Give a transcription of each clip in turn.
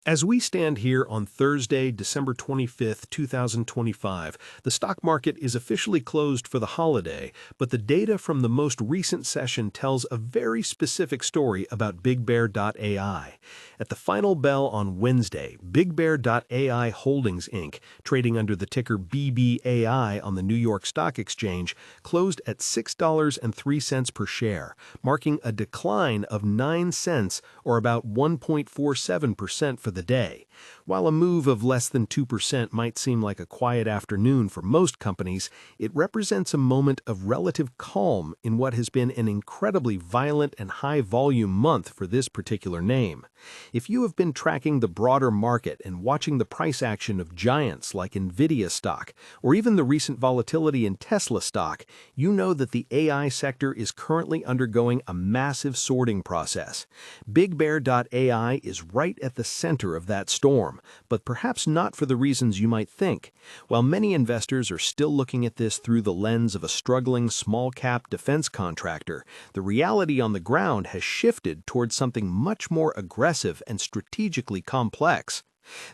As we stand here on Thursday, December 25th, 2025, the stock market is officially closed for the holiday, but the data from the most recent session tells a very specific story about BigBear.ai. At the final bell on Wednesday, BigBear.ai Holdings Inc., trading under the ticker BBAI on the New York Stock Exchange, closed at $6.03 per share, marking a decline of 9 cents or about 1.47% for the day. While a move of less than 2% might seem like a quiet afternoon for most companies, it represents a moment of relative calm in what has been an incredibly violent and high-volume month for this particular name. If you have been tracking the broader market and watching the price action of giants like Nvidia stock, or even the recent volatility in Tesla stock, you know that the AI sector is currently undergoing a massive sorting process. BigBear.ai is right at the center of that storm, but perhaps not for the reasons you might think. While many investors are still looking at this through the lens of a struggling small-cap defense contractor, the reality on the ground has shifted towards something much more aggressive and strategically complex.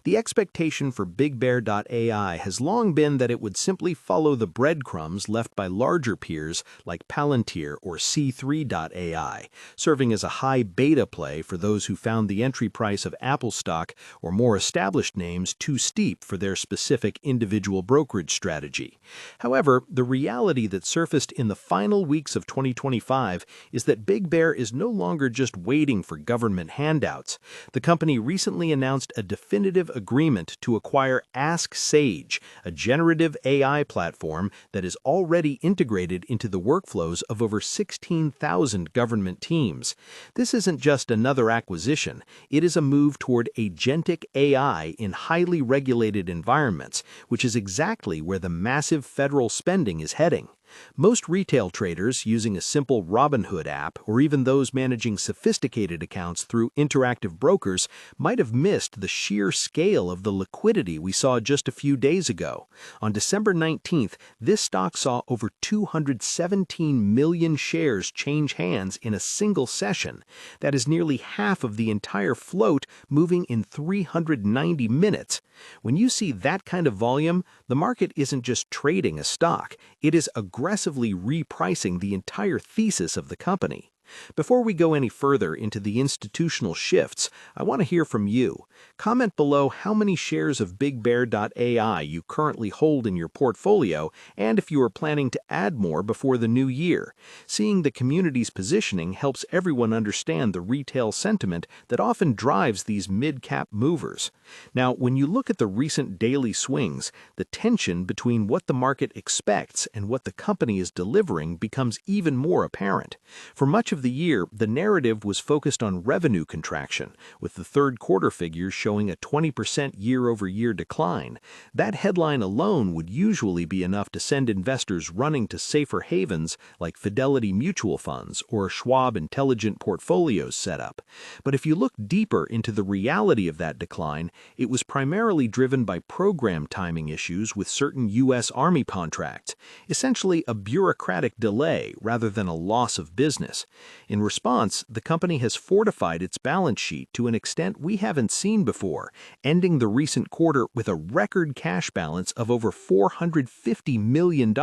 The expectation for BigBear.ai has long been that it would simply follow the breadcrumbs left by larger peers like Palantir or C3.ai, serving as a high beta play for those who found the entry price of Apple stock or more established names too steep for their specific individual brokerage strategy. However, the reality that surfaced in the final weeks of 2025 is that Big Bear is no longer just waiting for government handouts. The company recently announced a definitive agreement to acquire Ask Sage, a generative AI platform that is already integrated into the workflows of over 16,000 government teams. This isn't just another acquisition, it is a move toward agentic AI in highly regulated environments, which is exactly where the massive federal spending is heading. Most retail traders using a simple Robinhood app, or even those managing sophisticated accounts through interactive brokers, might have missed the sheer scale of the liquidity we saw just a few days ago. On December 19th, this stock saw over 217 million shares change hands in a single session. That is nearly half of the entire float moving in 390 minutes. When you see that kind of volume, the market isn't just trading a stock, it is aggressively repricing the entire thesis of the company. Before we go any further into the institutional shifts, I want to hear from you. Comment below how many shares of BigBear.ai you currently hold in your portfolio and if you are planning to add more before the new year. Seeing the community's positioning helps everyone understand the retail sentiment that often drives these mid-cap movers. Now, when you look at the recent daily swings, the tension between what the market expects and what the company is delivering becomes even more apparent. For much of the year, the narrative was focused on revenue contraction, with the third quarter figures showing a 20% year-over-year decline. That headline alone would usually be enough to send investors running to safer havens like Fidelity Mutual Funds or Schwab Intelligent Portfolios setup. But if you look deeper into the reality of that decline, it was primarily driven by program timing issues with certain U.S. Army contracts, essentially a bureaucratic delay rather than a loss of business. In response, the company has fortified its balance sheet to an extent we haven't seen before, ending the recent quarter with a record cash balance of over $450 million.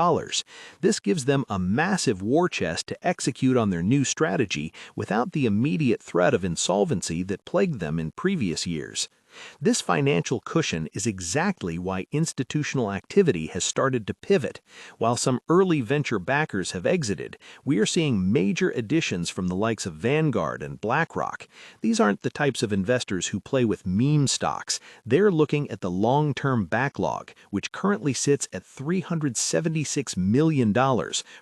This gives them a massive war chest to execute on their new strategy without the immediate threat of insolvency that plagued them in previous years. This financial cushion is exactly why institutional activity has started to pivot. While some early venture backers have exited, we are seeing major additions from the likes of Vanguard and BlackRock. These aren't the types of investors who play with meme stocks. They're looking at the long-term backlog, which currently sits at $376 million,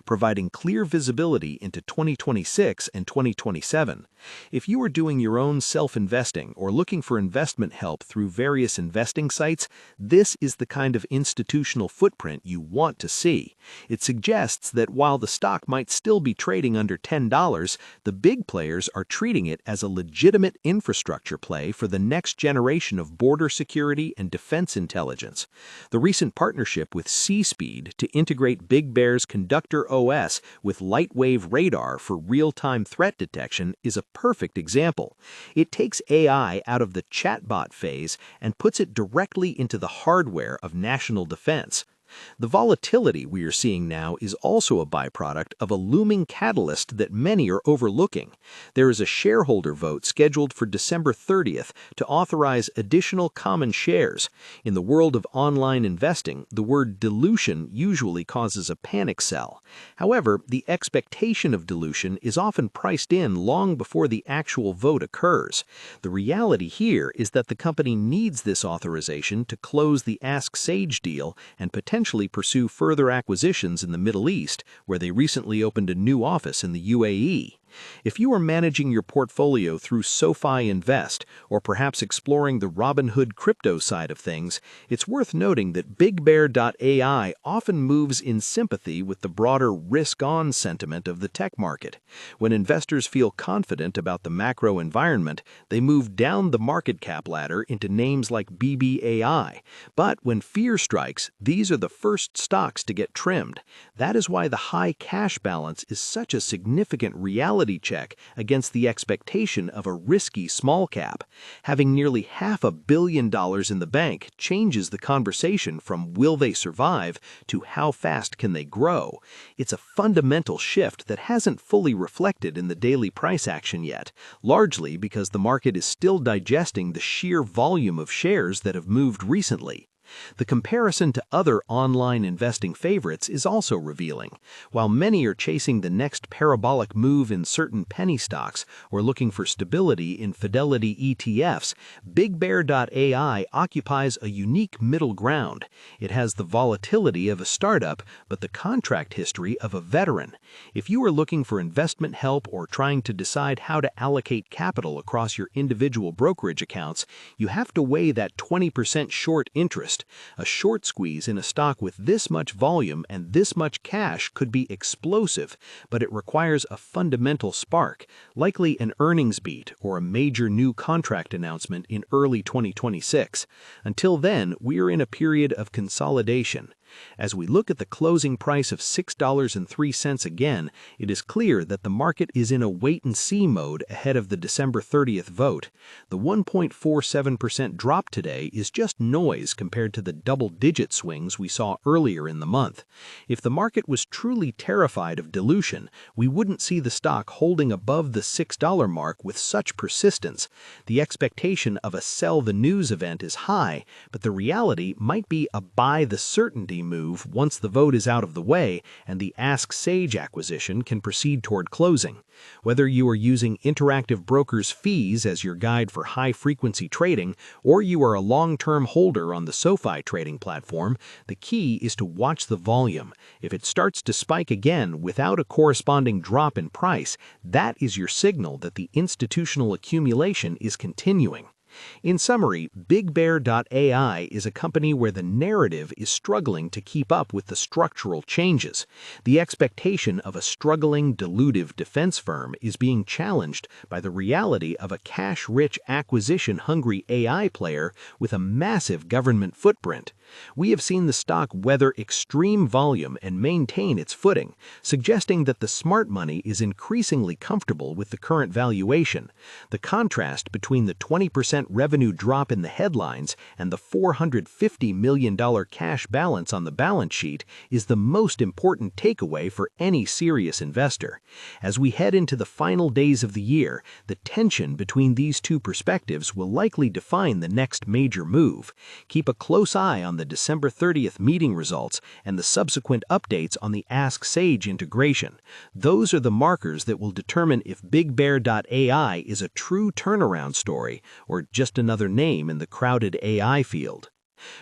providing clear visibility into 2026 and 2027. If you are doing your own self-investing or looking for investment help through various investing sites, this is the kind of institutional footprint you want to see. It suggests that while the stock might still be trading under $10, the big players are treating it as a legitimate infrastructure play for the next generation of border security and defense intelligence. The recent partnership with C-Speed to integrate Big Bear's Conductor OS with Lightwave radar for real-time threat detection is a perfect example. It takes AI out of the chatbot build-out phase and puts it directly into the hardware of national defense. The volatility we are seeing now is also a byproduct of a looming catalyst that many are overlooking. There is a shareholder vote scheduled for December 30th to authorize additional common shares. In the world of online investing, the word dilution usually causes a panic sell. However, the expectation of dilution is often priced in long before the actual vote occurs. The reality here is that the company needs this authorization to close the Ask Sage deal and potentially pursue further acquisitions in the Middle East, where they recently opened a new office in the UAE. If you are managing your portfolio through SoFi Invest, or perhaps exploring the Robinhood crypto side of things, it's worth noting that BigBear.ai often moves in sympathy with the broader risk-on sentiment of the tech market. When investors feel confident about the macro environment, they move down the market cap ladder into names like BBAI. But when fear strikes, these are the first stocks to get trimmed. That is why the high cash balance is such a significant reality check against the expectation of a risky small cap. Having nearly $500 million in the bank changes the conversation from will they survive to how fast can they grow. It's a fundamental shift that hasn't fully reflected in the daily price action yet, largely because the market is still digesting the sheer volume of shares that have moved recently. The comparison to other online investing favorites is also revealing. While many are chasing the next parabolic move in certain penny stocks or looking for stability in Fidelity ETFs, BigBear.ai occupies a unique middle ground. It has the volatility of a startup, but the contract history of a veteran. If you are looking for investment help or trying to decide how to allocate capital across your individual brokerage accounts, you have to weigh that 20% short interest. A short squeeze in a stock with this much volume and this much cash could be explosive, but it requires a fundamental spark, likely an earnings beat or a major new contract announcement in early 2026. Until then, we are in a period of consolidation. As we look at the closing price of $6.03 again, it is clear that the market is in a wait-and-see mode ahead of the December 30th vote. The 1.47% drop today is just noise compared to the double-digit swings we saw earlier in the month. If the market was truly terrified of dilution, we wouldn't see the stock holding above the $6 mark with such persistence. The expectation of a sell-the-news event is high, but the reality might be a buy-the-certainty move once the vote is out of the way and the Ask Sage acquisition can proceed toward closing. Whether you are using Interactive Brokers fees as your guide for high-frequency trading, or you are a long-term holder on the SoFi trading platform, the key is to watch the volume. If it starts to spike again without a corresponding drop in price, that is your signal that the institutional accumulation is continuing. In summary, BigBear.ai is a company where the narrative is struggling to keep up with the structural changes. The expectation of a struggling, dilutive defense firm is being challenged by the reality of a cash-rich, acquisition-hungry AI player with a massive government footprint. We have seen the stock weather extreme volume and maintain its footing, suggesting that the smart money is increasingly comfortable with the current valuation. The contrast between the 20% revenue drop in the headlines and the $450 million cash balance on the balance sheet is the most important takeaway for any serious investor. As we head into the final days of the year, the tension between these two perspectives will likely define the next major move. Keep a close eye on the December 30th meeting results and the subsequent updates on the Ask Sage integration. Those are the markers that will determine if BigBear.ai is a true turnaround story or just another name in the crowded AI field.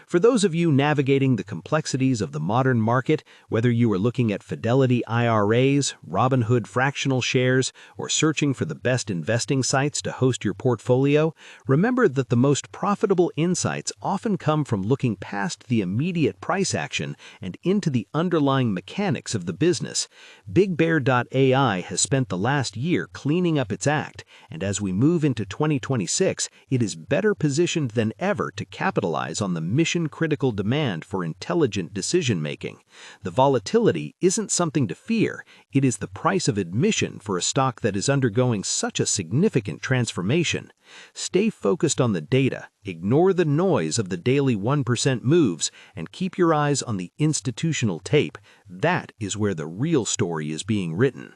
For those of you navigating the complexities of the modern market, whether you are looking at Fidelity IRAs, Robinhood fractional shares, or searching for the best investing sites to host your portfolio, remember that the most profitable insights often come from looking past the immediate price action and into the underlying mechanics of the business. BigBear.ai has spent the last year cleaning up its act, and as we move into 2026, it is better positioned than ever to capitalize on the mission-critical demand for intelligent decision-making. The volatility isn't something to fear, it is the price of admission for a stock that is undergoing such a significant transformation. Stay focused on the data, ignore the noise of the daily 1% moves, and keep your eyes on the institutional tape. That is where the real story is being written.